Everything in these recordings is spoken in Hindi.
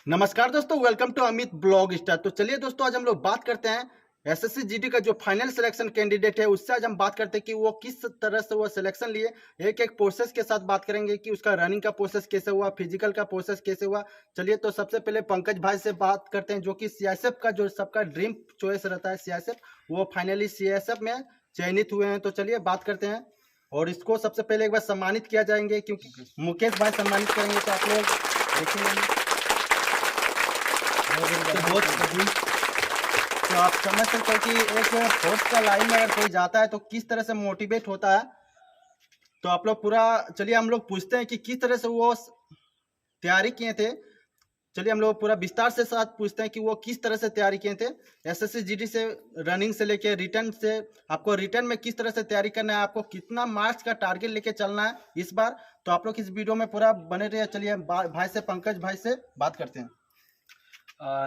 नमस्कार दोस्तों, welcome to Amit blog star. तो चलिए दोस्तों, आज हम लोग बात करते हैं एसएससी जीडी का जो फाइनल सिलेक्शन कैंडिडेट है उससे आज हम बात करते हैं कि वो किस तरह से वो सिलेक्शन लिए। एक एक प्रोसेस के साथ बात करेंगे कि उसका रनिंग का प्रोसेस कैसे हुआ, फिजिकल का प्रोसेस कैसे हुआ। चलिए तो सबसे पहले पंकज भाई से बात करते हैं, जो कि सीआईएसएफ का जो सबका ड्रीम चॉइस रहता है सीआईएसएफ, वो फाइनली सीआईएसएफ में चयनित हुए हैं। तो चलिए बात करते हैं और इसको सबसे पहले एक बार सम्मानित किया जाएंगे, क्योंकि मुकेश भाई सम्मानित करेंगे। तो आप लोग देखेंगे तो आप समझ सकते हो कि एक फोर्स का लाइन में अगर कोई जाता है तो किस तरह से मोटिवेट होता है। तो आप लोग पूरा चलिए हम लोग पूछते हैं कि किस तरह से वो तैयारी किए थे। चलिए हम लोग पूरा विस्तार से साथ पूछते हैं कि वो किस तरह से तैयारी किए थे एसएससी जीडी से, रनिंग से लेके रिटर्न से। आपको रिटर्न में किस तरह से तैयारी करना है, आपको कितना मार्क्स का टारगेट लेके चलना है इस बार। तो आप लोग इस वीडियो में पूरा बने रहिए। चलिए भाई से, पंकज भाई से बात करते हैं।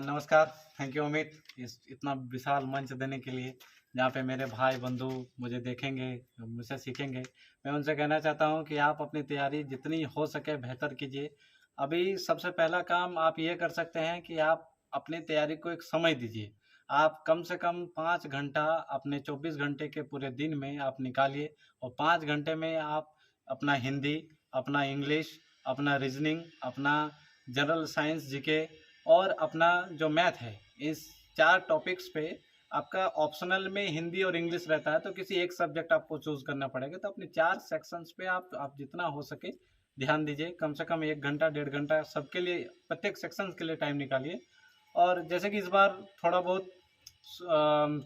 नमस्कार। थैंक यू अमित, इतना विशाल मंच देने के लिए, जहाँ पे मेरे भाई बंधु मुझे देखेंगे, मुझसे सीखेंगे। मैं उनसे कहना चाहता हूँ कि आप अपनी तैयारी जितनी हो सके बेहतर कीजिए। अभी सबसे पहला काम आप ये कर सकते हैं कि आप अपनी तैयारी को एक समय दीजिए। आप कम से कम 5 घंटा अपने 24 घंटे के पूरे दिन में आप निकालिए, और 5 घंटे में आप अपना हिंदी, अपना इंग्लिश, अपना रीजनिंग, अपना जनरल साइंस जीके और अपना जो मैथ है, इस 4 टॉपिक्स पे आपका ऑप्शनल में हिंदी और इंग्लिश रहता है, तो किसी एक सब्जेक्ट आपको चूज करना पड़ेगा। तो अपने 4 सेक्शंस पे आप जितना हो सके ध्यान दीजिए। कम से कम 1 घंटा 1.5 घंटा सबके लिए, प्रत्येक सेक्शन के लिए टाइम निकालिए। और जैसे कि इस बार थोड़ा बहुत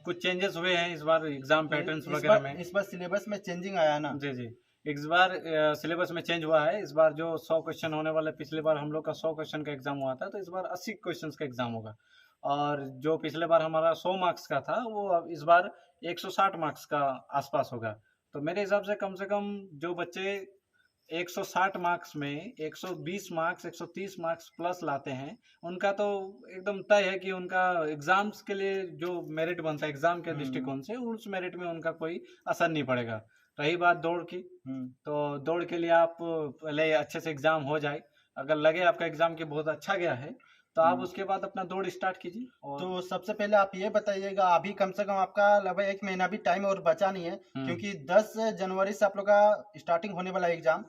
कुछ चेंजेस हुए हैं इस बार एग्जाम पैटर्न्स वगैरह में। इस बार सिलेबस में चेंजिंग आया ना। जी जी, इस बार सिलेबस में चेंज हुआ है। इस बार जो 100 क्वेश्चन होने वाले, पिछले बार हम लोग का 100 क्वेश्चन का एग्जाम हुआ था, तो इस बार 80 क्वेश्चन का एग्जाम होगा। और जो पिछले बार हमारा 100 मार्क्स का था, वो अब इस बार 160 मार्क्स का आसपास होगा। तो मेरे हिसाब से कम जो बच्चे 160 मार्क्स में 120 मार्क्स 130 मार्क्स प्लस लाते हैं, उनका तो एकदम तय है कि उनका एग्जाम्स के लिए जो मेरिट बनता है एग्जाम के दृष्टिकोण से, उस मेरिट में उनका कोई असर नहीं पड़ेगा। रही बात दौड़ की, तो दौड़ के लिए आप पहले अच्छे से एग्जाम हो जाए। अगर लगे आपका एग्जाम के बहुत अच्छा गया है, तो आप उसके बाद अपना दौड़ स्टार्ट कीजिए। और तो सबसे पहले आप ये बताइएगा, अभी कम से कम आपका लगभग 1 महीना भी टाइम और बचा नहीं है, क्योंकि 10 जनवरी से आप लोग का स्टार्टिंग होने वाला एग्जाम।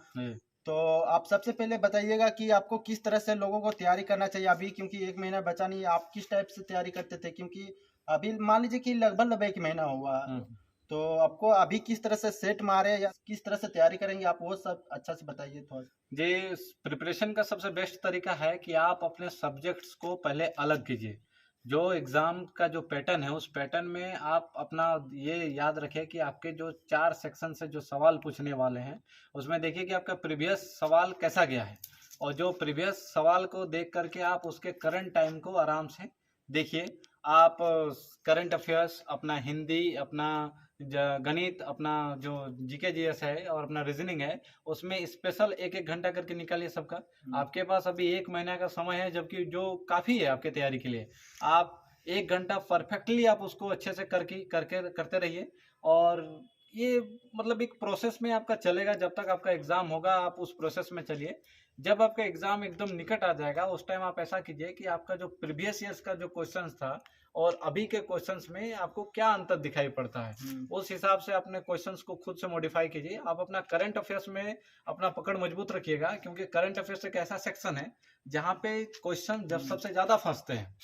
तो आप सबसे पहले बताइएगा कि आपको किस तरह से लोगों को तैयारी करना चाहिए अभी, क्योंकि 1 महीना बचा नहीं है। आप किस टाइप से तैयारी करते थे, क्योंकि अभी मान लीजिए कि लगभग 1 महीना हुआ, तो आपको अभी किस तरह से सेट मारे या किस तरह से तैयारी करेंगे, आप वो सब अच्छा से बताइए थोड़ा। जी, प्रिपरेशन का सबसे बेस्ट तरीका है कि आप अपने सब्जेक्ट्स को पहले अलग कीजिए। जो एग्जाम का जो पैटर्न है, उस पैटर्न में आप अपना ये याद रखें कि आपके जो 4 सेक्शन से जो सवाल पूछने वाले हैं, उसमें देखिए कि आपका प्रीवियस सवाल कैसा गया है। और जो प्रीवियस सवाल को देख करके आप उसके करंट टाइम को आराम से देखिए। आप करंट अफेयर्स, अपना हिंदी, अपना गणित, अपना जो जीके जीएस है और अपना रीजनिंग है, उसमें स्पेशल 1-1 घंटा करके निकालिए सबका। आपके पास अभी 1 महीना का समय है, जबकि जो काफ़ी है आपके तैयारी के लिए। आप 1 घंटा परफेक्टली आप उसको अच्छे से करते रहिए। और ये मतलब एक प्रोसेस में आपका चलेगा जब तक आपका एग्ज़ाम होगा, आप उस प्रोसेस में चलिए। जब आपका एग्ज़ाम एकदम निकट आ जाएगा, उस टाइम आप ऐसा कीजिए कि आपका जो प्रीवियस ईयर्स का जो क्वेश्चंस था और अभी के क्वेश्चंस में आपको क्या अंतर दिखाई पड़ता है, उस हिसाब से अपने क्वेश्चंस को खुद से मॉडिफाई कीजिए। आप अपना करंट अफेयर्स में अपना पकड़ मजबूत रखिएगा, क्योंकि करंट अफेयर्स एक ऐसा सेक्शन है जहाँ पे क्वेश्चन जब सबसे ज़्यादा फंसते हैं।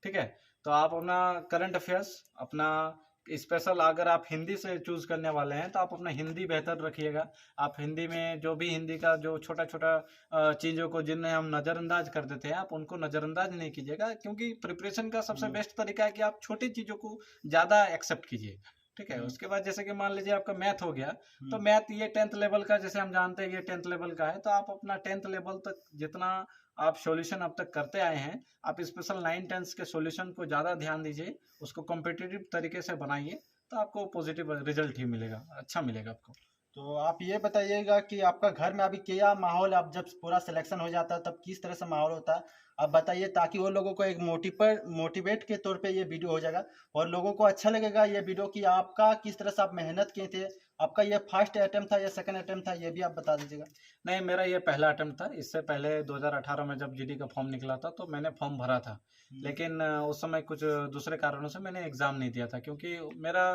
ठीक है, तो आप अपना करंट अफेयर्स, अपना स्पेशल, अगर आप हिंदी से चूज करने वाले हैं तो आप अपना हिंदी बेहतर रखिएगा। आप हिंदी में जो भी हिंदी का जो छोटा छोटा चीज़ों को जिन्हें हम नज़रअंदाज कर देते हैं, आप उनको नज़रअंदाज नहीं कीजिएगा, क्योंकि प्रिपरेशन का सबसे बेस्ट तरीका है कि आप छोटी चीज़ों को ज़्यादा एक्सेप्ट कीजिए। ठीक है, उसके बाद जैसे कि मान लीजिए आपका मैथ हो गया, तो मैथ ये 10th लेवल का, जैसे हम जानते हैं ये 10th लेवल का है, तो आप अपना 10th लेवल तक जितना आप सॉल्यूशन अब तक करते आए हैं, आप स्पेशल 9-10 के सॉल्यूशन को ज़्यादा ध्यान दीजिए, उसको कॉम्पिटिटिव तरीके से बनाइए, तो आपको पॉजिटिव रिजल्ट ही मिलेगा, अच्छा मिलेगा आपको। तो आप ये बताइएगा कि आपका घर में अभी क्या माहौल, आप जब पूरा सिलेक्शन हो जाता है तब किस तरह से माहौल होता है, आप बताइए, ताकि वो लोगों को एक मोटिवेट के तौर पे ये वीडियो हो जाएगा और लोगों को अच्छा लगेगा ये वीडियो कि आपका किस तरह से आप मेहनत किए थे, आपका ये फर्स्ट अटेम्प्ट था या सेकंड अटेम्प्ट था, ये भी आप बता दीजिएगा। नहीं, मेरा ये पहला अटेम्प्ट था। इससे पहले 2018 में जब जीडी का फॉर्म निकला था तो मैंने फॉर्म भरा था, लेकिन उस समय कुछ दूसरे कारणों से मैंने एग्ज़ाम नहीं दिया था, क्योंकि मेरा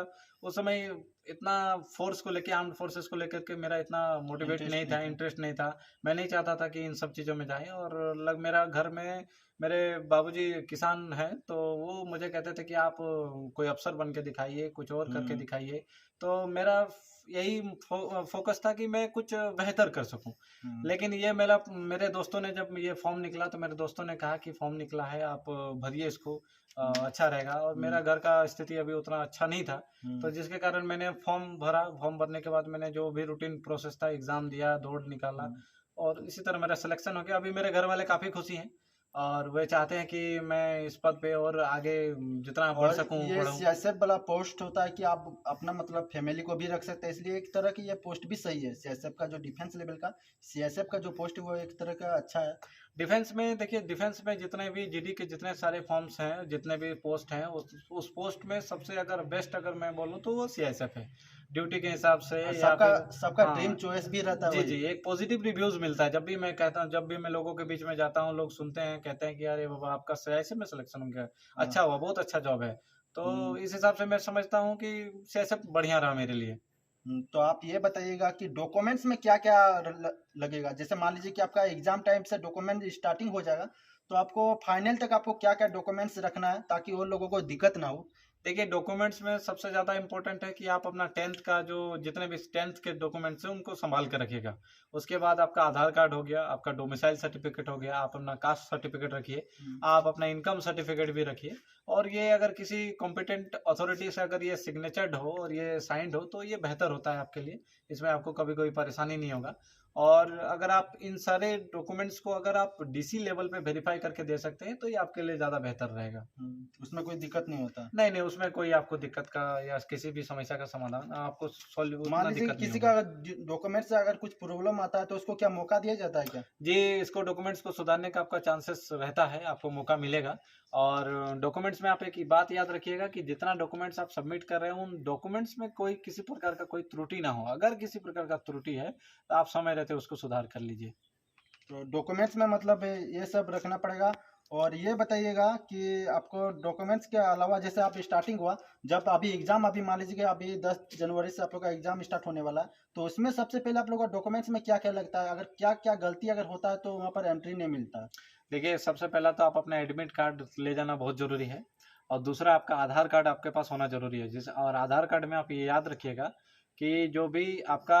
उस समय इतना फोर्स को लेके, आर्म्ड फोर्सेस को लेकर के मेरा इतना मोटिवेट इंटरेस्ट नहीं नहीं था, था। इंटरेस्ट नहीं था। मैं नहीं चाहता था कि इन सब चीज़ों में जाएँ, और मेरा घर में मेरे बाबूजी किसान हैं, तो वो मुझे कहते थे कि आप कोई अफ़सर बन के दिखाइए, कुछ और करके हम्म। दिखाइए। तो मेरा यही फोकस था कि मैं कुछ बेहतर कर सकूं। हम्म। लेकिन मेरे दोस्तों ने, जब ये फॉर्म निकला तो मेरे दोस्तों ने कहा कि फॉर्म निकला है, आप भरिए इसको, अच्छा रहेगा। और मेरा घर का स्थिति अभी उतना अच्छा नहीं था, तो हम्म। जिसके कारण मैंने फॉर्म भरा। फॉर्म भरने के बाद मैंने जो भी रूटीन प्रोसेस था, एग्ज़ाम दिया, दौड़ निकाला, हम्म। और इसी तरह मेरा सिलेक्शन हो गया। अभी मेरे घर वाले काफ़ी खुशी हैं, और वे चाहते हैं कि मैं इस पद पे और आगे जितना बढ़ और सकूं ये बढ़ूं। सीएसएफ वाला पोस्ट होता है कि आप अपना मतलब फैमिली को भी रख सकते हैं, इसलिए एक तरह की ये पोस्ट भी सही है। सीएसएफ का जो डिफेंस लेवल का सीएसएफ का जो पोस्ट है वो एक तरह का अच्छा है। डिफेंस में देखिए, डिफेंस में जितने भी जीडी के जितने सारे फॉर्म्स हैं, जितने भी पोस्ट हैं, उस पोस्ट में सबसे अगर बेस्ट अगर मैं बोलूँ तो वो सीआईएसएफ है, ड्यूटी के हिसाब से, और या सबका फिर सबका ड्रीम हाँ। चॉइस भी रहता है जी वही। जी, एक पॉजिटिव रिव्यूज मिलता है। जब भी मैं कहता हूँ, जब भी मैं लोगों के बीच में जाता हूँ, लोग सुनते हैं, कहते हैं कि अरे बाबा, आपका सीआईएसएफ में सिलेक्शन हो गया, हाँ। अच्छा हुआ, बहुत अच्छा जॉब है। तो हम्म। इस हिसाब से मैं समझता हूँ कि सीआईएसएफ बढ़िया रहा मेरे लिए। तो आप ये बताइएगा कि डॉक्यूमेंट्स में क्या क्या लगेगा। जैसे मान लीजिए कि आपका एग्जाम टाइम से डॉक्यूमेंट स्टार्टिंग हो जाएगा, तो आपको फाइनल तक आपको क्या क्या डॉक्यूमेंट्स रखना है ताकि और लोगों को दिक्कत ना हो। देखिए, डॉक्यूमेंट्स में सबसे ज़्यादा इम्पोर्टेंट है कि आप अपना 10th का जो जितने भी 10th के डॉक्यूमेंट्स हैं उनको संभाल के रखिएगा। उसके बाद आपका आधार कार्ड हो गया, आपका डोमिसाइल सर्टिफिकेट हो गया, आप अपना कास्ट सर्टिफिकेट रखिए, हम्म। आप अपना इनकम सर्टिफिकेट भी रखिए। और ये अगर किसी कॉम्पिटेंट अथॉरिटी से अगर ये सिग्नेचर्ड हो और ये साइंड हो तो ये बेहतर होता है आपके लिए। इसमें आपको कभी कोई परेशानी नहीं होगा। और अगर आप इन सारे डॉक्यूमेंट्स को अगर आप डीसी लेवल पे वेरीफाई करके दे सकते हैं तो ये आपके लिए ज़्यादा बेहतर रहेगा। उसमें कोई दिक्कत नहीं होता। नहीं, नहीं, उसमें कोई आपको दिक्कत का या किसी भी समस्या का समाधान आपको सॉल्व, मान उतना लीजिए कि दिक्कत नहीं किसी होगा। का डॉक्यूमेंट से अगर कुछ प्रॉब्लम आता है तो उसको क्या मौका दिया जाता है क्या। जी, इसको डॉक्यूमेंट्स को सुधारने का आपका चांसेस रहता है, आपको मौका मिलेगा। और डॉक्यूमेंट्स में आप एक ही बात याद रखिएगा कि जितना डॉक्यूमेंट्स आप सबमिट कर रहे हो, उन डॉक्यूमेंट्स में कोई किसी प्रकार का कोई त्रुटि ना हो। अगर किसी प्रकार का त्रुटि है, तो आप समय रहते उसको सुधार कर लीजिए। तो डॉक्यूमेंट्स में मतलब ये सब रखना पड़ेगा। और ये बताइएगा कि आपको डॉक्यूमेंट्स के अलावा जैसे आप स्टार्टिंग हुआ, जब अभी एग्जाम, अभी मान लीजिए कि अभी 10 जनवरी से आप लोग का एग्जाम स्टार्ट होने वाला है, तो उसमें सबसे पहले आप लोग का डॉक्यूमेंट्स में क्या क्या लगता है, अगर क्या क्या गलती अगर होता है तो वहाँ पर एंट्री नहीं मिलता है। देखिए, सबसे पहला तो आप अपना एडमिट कार्ड ले जाना बहुत ज़रूरी है, और दूसरा आपका आधार कार्ड आपके पास होना ज़रूरी है। जिस और आधार कार्ड में आप ये याद रखिएगा कि जो भी आपका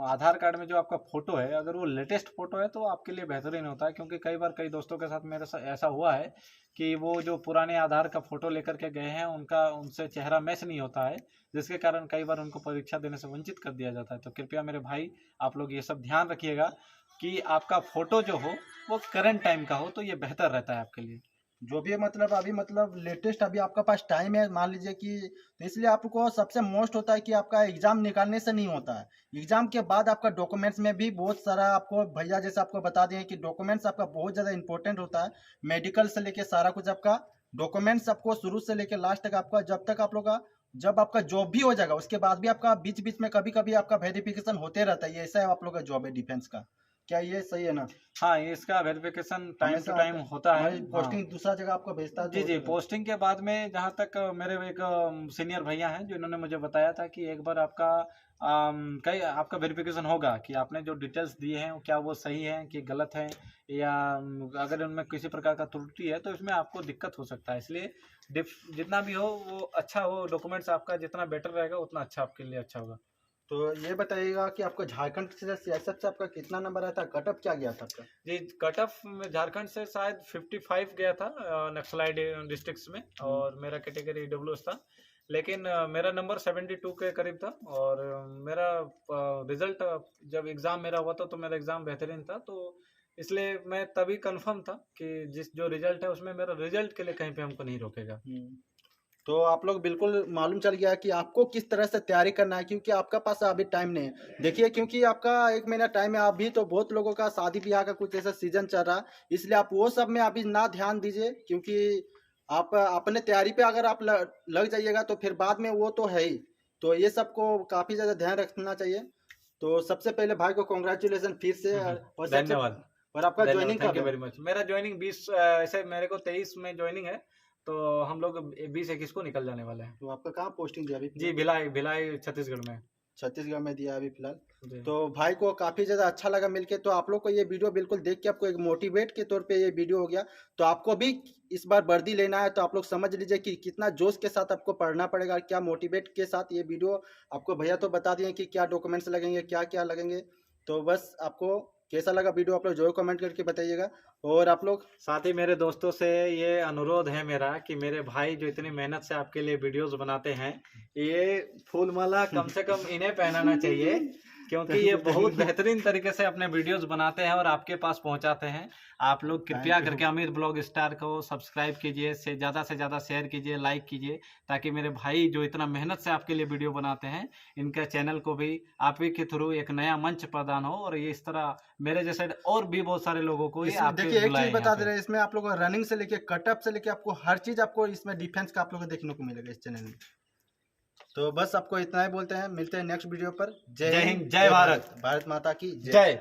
आधार कार्ड में जो आपका फ़ोटो है, अगर वो लेटेस्ट फ़ोटो है तो आपके लिए बेहतरीन होता है, क्योंकि कई बार कई दोस्तों के साथ मेरे साथ ऐसा हुआ है कि वो जो पुराने आधार का फ़ोटो लेकर के गए हैं, उनका उनसे चेहरा मैच नहीं होता है, जिसके कारण कई बार उनको परीक्षा देने से वंचित कर दिया जाता है। तो कृपया मेरे भाई, आप लोग ये सब ध्यान रखिएगा कि आपका फ़ोटो जो हो वो करंट टाइम का हो, तो ये बेहतर रहता है आपके लिए। जो भी मतलब अभी मतलब लेटेस्ट अभी आपका पास टाइम है मान लीजिए कि, तो इसलिए आपको सबसे मोस्ट होता है कि आपका एग्जाम निकालने से नहीं होता है, एग्जाम के बाद आपका डॉक्यूमेंट्स में भी बहुत सारा आपको भैया जैसे आपको बता दें कि डॉक्यूमेंट्स आपका बहुत ज़्यादा इंपॉर्टेंट होता है। मेडिकल से लेके सारा कुछ आपका डॉक्यूमेंट्स आपको शुरू से लेके लास्ट तक आपका, जब तक आप लोग का जब आपका जॉब भी हो जाएगा उसके बाद भी आपका बीच बीच में कभी कभी आपका वेरिफिकेशन होते रहता है। ये ऐसा है आप लोग का जॉब है डिफेंस का, क्या ये सही है ना। हाँ, ये इसका वेरिफिकेशन टाइम टू हमेशा टाइम होता है। हमारी हाँ। पोस्टिंग दूसरा जगह आपको भेजता है जी, तो जी, पोस्टिंग के बाद में जहाँ तक मेरे एक सीनियर भैया हैं, जिन्होंने मुझे बताया था कि एक बार आपका कई आपका वेरिफिकेशन होगा कि आपने जो डिटेल्स दिए हैं, क्या वो सही हैं कि गलत हैं, या अगर उनमें किसी प्रकार का त्रुटि है, तो इसमें आपको दिक्कत हो सकता है। इसलिए जितना भी हो वो अच्छा हो, डॉक्यूमेंट्स आपका जितना बेटर रहेगा उतना अच्छा आपके लिए अच्छा होगा। तो ये बताइएगा कि आपको झारखंड से सियासत से आपका कितना नंबर आया था, कट ऑफ क्या गया था आपका। जी, कट ऑफ में झारखंड से शायद 55 गया था, नक्सलाइट डिस्ट्रिक्ट्स में, और मेरा कैटेगरी डब्ल्यूएस था। लेकिन मेरा नंबर 72 के करीब था, और मेरा रिजल्ट जब एग्ज़ाम मेरा हुआ था तो मेरा एग्ज़ाम बेहतरीन था, तो इसलिए मैं तभी कंफर्म था कि जिस जो रिजल्ट है उसमें मेरा रिजल्ट के लिए कहीं पे हमको नहीं रोकेगा। तो आप लोग बिल्कुल मालूम चल गया कि आपको किस तरह से तैयारी करना है, क्योंकि आपका पास अभी टाइम नहीं है। देखिए क्योंकि आपका 1 महीना टाइम है, अभी तो बहुत लोगों का शादी ब्याह का कुछ ऐसा सीजन चल रहा है, इसलिए आप वो सब में अभी ना ध्यान दीजिए, क्योंकि आप अपने तैयारी पे अगर आप लग जाइएगा तो फिर बाद में वो तो है ही। तो ये सबको काफी ज्यादा ध्यान रखना चाहिए। तो सबसे पहले भाई को कॉन्ग्रेचुलेसन फिर से। और धन्यवाद। और आपका ज्वाइनिंग थैंक कब यू है? Very much. मेरा ज्वाइनिंग 20 ऐसे मेरे को 23 में ज्वाइनिंग है, तो हम लोग 20-21 को निकल जाने वाले हैं। तो आपका कहाँ पोस्टिंग दिया अभी? जी भिलाई, भिलाई छत्तीसगढ़ में। छत्तीसगढ़ में दिया अभी फिलहाल। जी। तो भाई को काफी ज्यादा अच्छा लगा मिलके। तो आप लोग को ये वीडियो बिल्कुल देख के आपको एक मोटिवेट के तौर पे ये वीडियो हो गया। तो आपको भी इस बार वर्दी लेना है तो आप लोग समझ लीजिए कि कितना जोश के साथ आपको पढ़ना पड़ेगा, क्या मोटिवेट के साथ। ये वीडियो आपको भैया तो बता दिए कि क्या डॉक्यूमेंट्स लगेंगे, क्या क्या लगेंगे। तो बस आपको कैसा लगा वीडियो आप लोग जरूर कमेंट करके बताइएगा। और आप लोग साथ ही मेरे दोस्तों से ये अनुरोध है मेरा कि मेरे भाई जो इतनी मेहनत से आपके लिए वीडियोस बनाते हैं, ये फूल माला कम से कम इन्हें पहनाना चाहिए, क्योंकि ये बहुत बेहतरीन तरीके से अपने वीडियोस बनाते हैं और आपके पास पहुंचाते हैं। आप लोग कृपया करके अमित ब्लॉग स्टार को सब्सक्राइब कीजिए, से ज़्यादा शेयर कीजिए, लाइक कीजिए, ताकि मेरे भाई जो इतना मेहनत से आपके लिए वीडियो बनाते हैं, इनका चैनल को भी आप ही के थ्रू एक नया मंच प्रदान हो। और ये इस तरह मेरे जैसे और भी बहुत सारे लोगों को ये आपके देखिए एक बुलाए चीज हैं बता यहाँ दे पे। रहे हैं, इसमें आप लोग को रनिंग से लेके कटअप से लेके आपको हर चीज आपको इसमें डिफेंस का आप लोग को देखने को मिलेगा इस चैनल में। तो बस आपको इतना ही बोलते हैं, मिलते हैं नेक्स्ट वीडियो पर। जय हिंद, जय भारत। भारत माता की जय। जय।